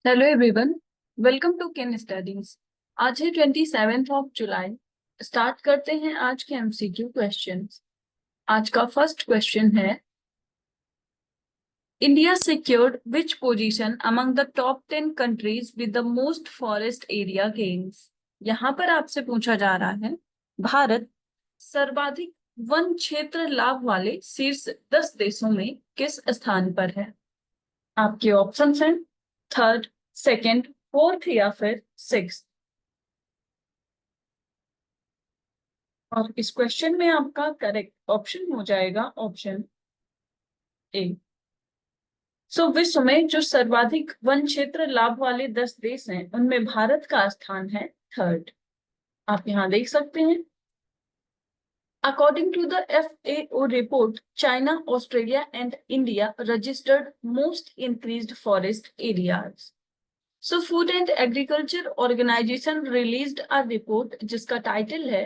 Hello everyone. Welcome to Ken studies. आज है 27 जुलाई। Start करते हैं आज के एमसीक्यू क्वेश्चंस। आज का फर्स्ट क्वेश्चन है, India secured which position among the top 10 countries with the most forest area gains. यहाँ पर आपसे पूछा जा रहा है, भारत सर्वाधिक वन क्षेत्र लाभ वाले शीर्ष 10 देशों में किस स्थान पर है। आपके ऑप्शंस हैं थर्ड, सेकंड, फोर्थ या फिर सिक्स। और इस क्वेश्चन में आपका करेक्ट ऑप्शन हो जाएगा ऑप्शन ए। विश्व में जो सर्वाधिक वन क्षेत्र लाभ वाले 10 देश हैं उनमें भारत का स्थान है थर्ड। आप यहाँ देख सकते हैं, according to the FAO report, China, Australia and India registered most increased forest areas. Food and agriculture organization released a report जिसका टाइटल है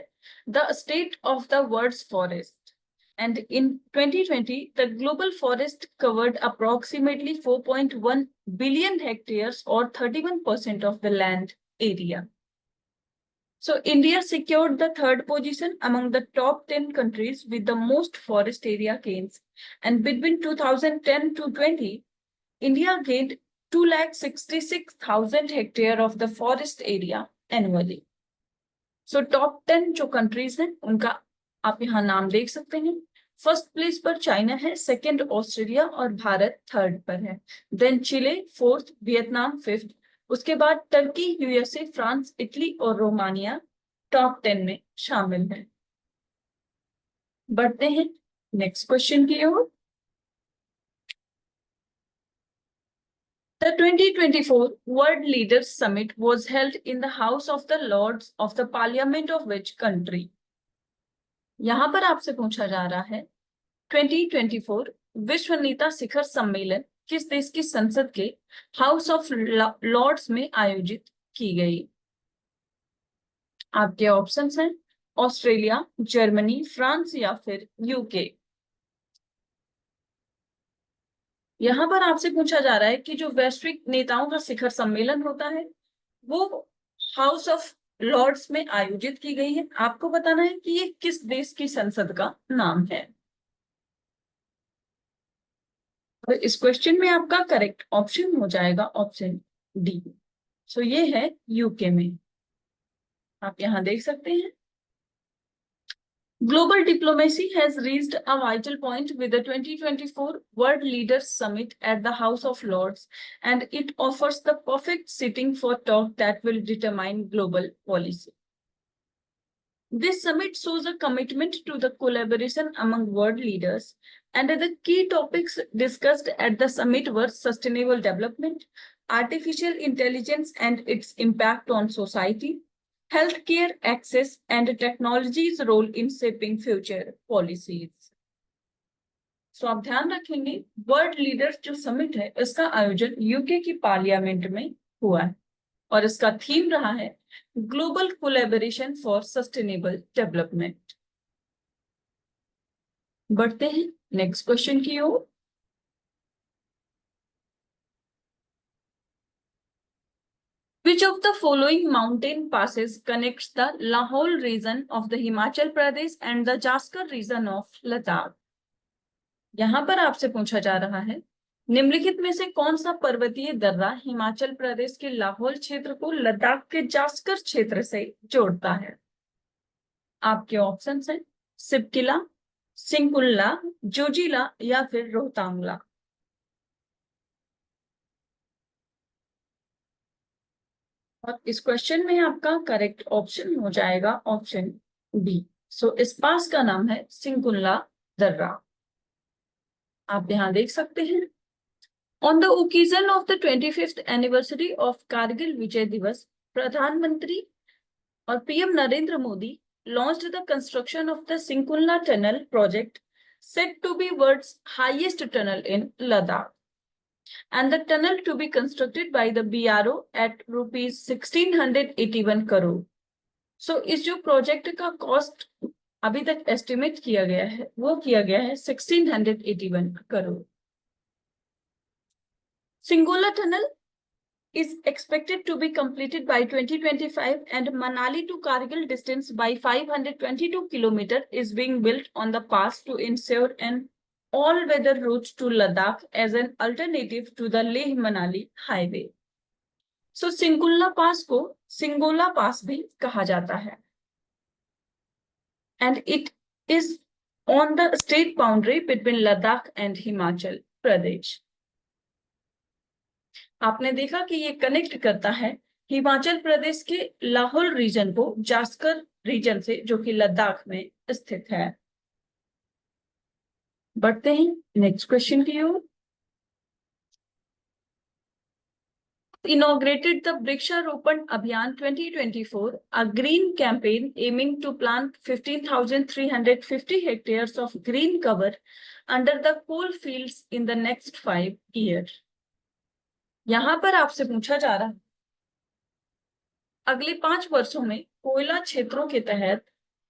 the state of the world's forest, and in 2020 the global forest covered approximately 4.1 billion hectares or 31% of the land area. India secured the third position among the top 10 countries with the most forest area gains, and between 2010 to 20 India gained 266,000 hectares of the forest area annually. Top 10 जो countries हैं उनका आप यहाँ नाम देख सकते हैं। First place पर चाइना है, सेकंड ऑस्ट्रेलिया और भारत थर्ड पर है। देन चिले फोर्थ, वियतनाम फिफ्थ, उसके बाद टर्की, यूएसए, फ्रांस, इटली और रोमानिया टॉप 10 में शामिल है। बढ़ते हैं नेक्स्ट क्वेश्चन की ओर। The 2024 World Leaders Summit was held in the House of the Lords of the Parliament of which country? यहाँ पर आपसे पूछा जा रहा है, 2024 विश्व नेता शिखर सम्मेलन किस देश की संसद के हाउस ऑफ लॉर्ड्स में आयोजित की गई। आपके ऑप्शंस हैं ऑस्ट्रेलिया, जर्मनी, फ्रांस या फिर यूके। यहाँ पर आपसे पूछा जा रहा है कि जो वैश्विक नेताओं का शिखर सम्मेलन होता है वो हाउस ऑफ लॉर्ड्स में आयोजित की गई है। आपको बताना है कि ये किस देश की संसद का नाम है। तो इस क्वेश्चन में आपका करेक्ट ऑप्शन हो जाएगा ऑप्शन डी। ये है यूके में। आप यहाँ देख सकते हैं, global diplomacy has reached a vital point with the 2024 World Leaders Summit at the House of Lords, and it offers the perfect setting for talk that will determine global policy. This summit shows a commitment to the collaboration among world leaders, and the key topics discussed at the summit were sustainable development, artificial intelligence and its impact on society, healthcare access, and technology's role in shaping future policies. आप ध्यान रखेंगे, world leaders जो summit है इसका आयोजन UK की parliament में हुआ है और इसका थीम रहा है global collaboration for sustainable development. बढ़ते हैं नेक्स्ट क्वेश्चन की ओर। Which of the following mountain passes connects the Lahaul region of the Himachal Pradesh and the Jaskar region of Ladakh? यहाँ पर आपसे पूछा जा रहा है, निम्नलिखित में से कौन सा पर्वतीय दर्रा हिमाचल प्रदेश के लाहौल क्षेत्र को लद्दाख के जास्कर क्षेत्र से जोड़ता है। आपके ऑप्शंस हैं सिपकिला, सिंकुल्ला, जोजिला या फिर रोहतांगला। और इस क्वेश्चन में आपका करेक्ट ऑप्शन हो जाएगा ऑप्शन बी। इस पास का नाम है सिंकुल्ला दर्रा। आप यहाँ देख सकते हैं, On the occasion of the 25th anniversary of Kargil Vijay Divas, प्रधानमंत्री और PM Narendra Modi launched the construction of the Sinkulna Tunnel project, said to be world's highest tunnel in Ladakh, and the tunnel to be constructed by the BRO at rupees 1681 crore. इस जो project का cost अभी तक estimate किया गया है वो किया गया है 1681 crore. Singola tunnel is expected to be completed by 2025 and Manali to Kargil distance by 522 km is being built on the pass to ensure an all-weather route to Ladakh as an alternative to the Leh-Manali highway. So सिंगुल्ला पास को सिंगोला पास भी कहा जाता है and it is on the state boundary between Ladakh and Himachal Pradesh. आपने देखा कि ये connect करता है हिमाचल प्रदेश के लाहौल रीजन को जास्कर रीजन से, जो कि लद्दाख में स्थित है। बढ़ते हैं नेक्स्ट क्वेश्चन की ओर। Inaugurated the Vriksharopan Abhiyan 2024, a green campaign aiming to plant 15,350 hectares of green cover under the coal fields in the next 5 years. यहाँ पर आपसे पूछा जा रहा है अगले 5 वर्षों में कोयला क्षेत्रों के तहत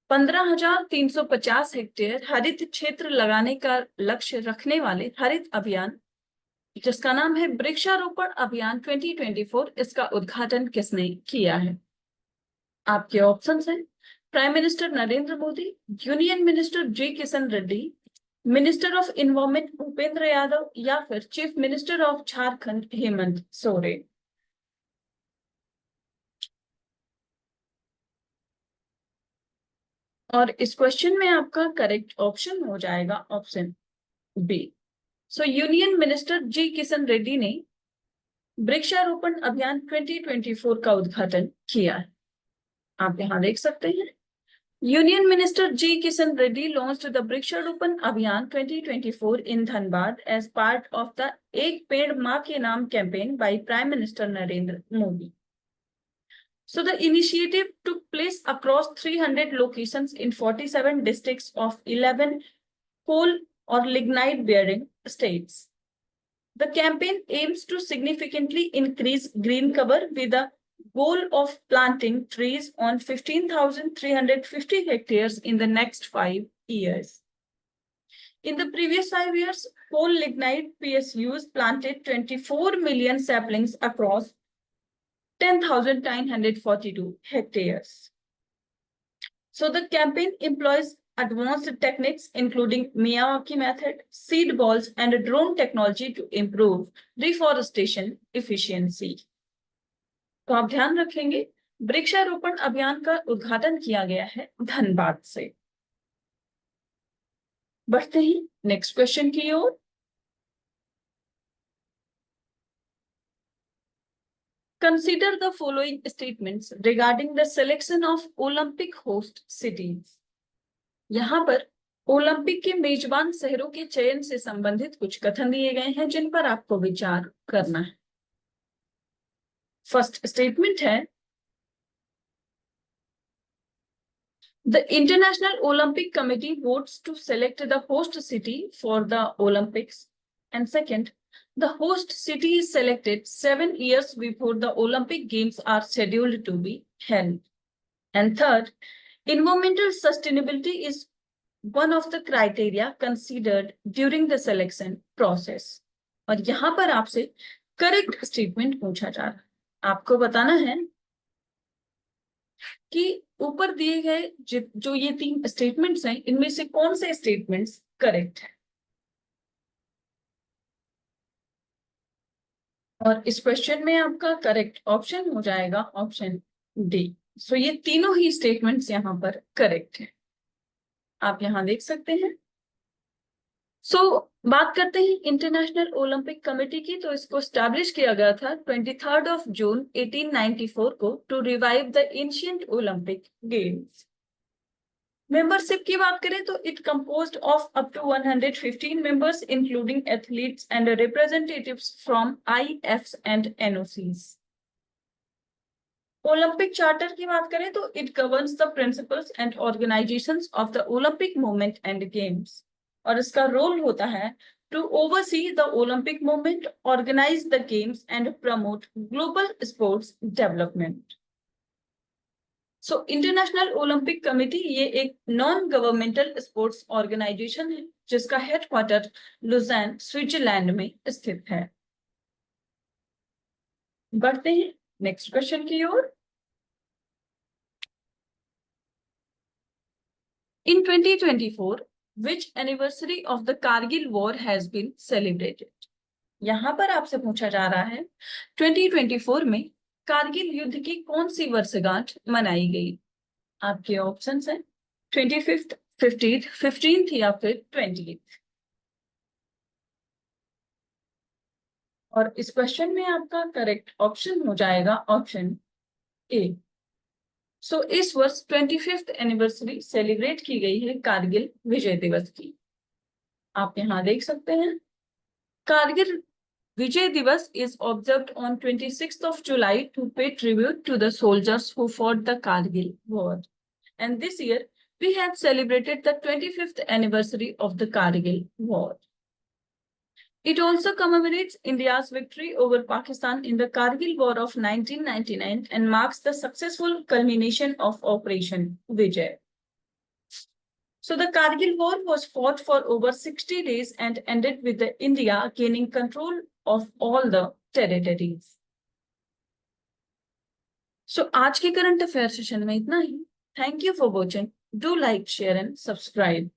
15,350 हेक्टेयर हरित क्षेत्र लगाने का लक्ष्य रखने वाले हरित अभियान जिसका नाम है वृक्षारोपण अभियान 2024, इसका उद्घाटन किसने किया है? आपके ऑप्शंस हैं prime minister Narendra Modi, union minister G Kishan Reddy, minister of environment Bhupender Yadav या फिर chief minister of Jharkhand Hemant Soren. और इस क्वेश्चन में आपका करेक्ट ऑप्शन हो जाएगा option B. So union minister G Kishan Reddy ने वृक्षारोपण अभियान 2024 का उद्घाटन किया है। आप यहां देख सकते हैं union minister G Kishan Reddy launched the Vriksharopan Abhiyan 2024 in Dhanbad as part of the Ek Ped Maa Ke Naam campaign by prime minister Narendra Modi. So the initiative took place across 300 locations in 47 districts of 11 coal or lignite bearing states. The campaign aims to significantly increase green cover with the goal of planting trees on 15,350 hectares in the next 5 years. In the previous 5 years, coal lignite PSUs planted 24 million saplings across 10,942 hectares. So the campaign employs advanced techniques including Miyawaki method, seed balls and drone technology to improve reforestation efficiency. तो आप ध्यान रखेंगे वृक्षारोपण अभियान का उद्घाटन किया गया है धनबाद से। बढ़ते हैं नेक्स्ट क्वेश्चन की ओर। Consider the following statements regarding the selection of Olympic host cities. यहाँ पर ओलंपिक के मेजबान शहरों के चयन से संबंधित कुछ कथन दिए गए हैं जिन पर आपको विचार करना है। फर्स्ट स्टेटमेंट है The International Olympic Committee votes to select the host city for the Olympics. And second, the host city is selected 7 years before the Olympic Games are scheduled to be held. And third, environmental sustainability is one of the criteria considered during the selection process. और यहाँ पर आपसे correct statement पूछा जा रहा है। आपको बताना है कि ऊपर दिए गए जो ये 3 स्टेटमेंट्स हैं इनमें से कौन से स्टेटमेंट्स करेक्ट हैं। और इस क्वेश्चन में आपका करेक्ट ऑप्शन हो जाएगा ऑप्शन डी। सो ये तीनों ही स्टेटमेंट्स यहाँ पर करेक्ट हैं, आप यहाँ देख सकते हैं। बात करते हैं इंटरनेशनल ओलंपिक कमेटी की। तो इसको स्टैब्लिश किया गया था 23 जून 1894 को to revive the ancient Olympic games. Membership की बात करें तो it composed of up to 115 members including athletes and representatives from IFs and NOCs. Olympic charter की बात करें तो it governs the principles and organisations of the Olympic movement and games, और इसका रोल होता है to oversee the Olympic movement, organise the games and promote global sports development. So International Olympic committee ये एक नॉन गवर्नमेंटल स्पोर्ट्स ऑर्गेनाइजेशन है जिसका headquarter लुज़ैन Switzerland में स्थित है। बढ़ते हैं नेक्स्ट क्वेश्चन की ओर। In 2024, which anniversary of the Kargil war has been celebrated? यहाँ पर आपसे पूछा जा रहा है 2024 में कारगिल युद्ध की कौन सी वर्षगांठ मनाई गई? आपके ऑप्शंस हैं 25th, 50th, 15th या फिर 20th। और इस क्वेश्चन में आपका करेक्ट ऑप्शन हो जाएगा ऑप्शन ए। सो इस वर्ष 25th एनिवर्सरी सेलिब्रेट की गई है कारगिल विजय दिवस की। आप यहाँ देख सकते हैं Kargil Vijay Divas is observed on 26th of July to pay tribute to the soldiers who fought the Kargil war. And this year, we have celebrated the 25th anniversary of the Kargil war. It also commemorates India's victory over Pakistan in the Kargil War of 1999 and marks the successful culmination of Operation Vijay. So the Kargil War was fought for over 60 days and ended with the India gaining control of all the territories. So आज के current affair session में इतना ही। Thank you for watching. Do like, share and subscribe.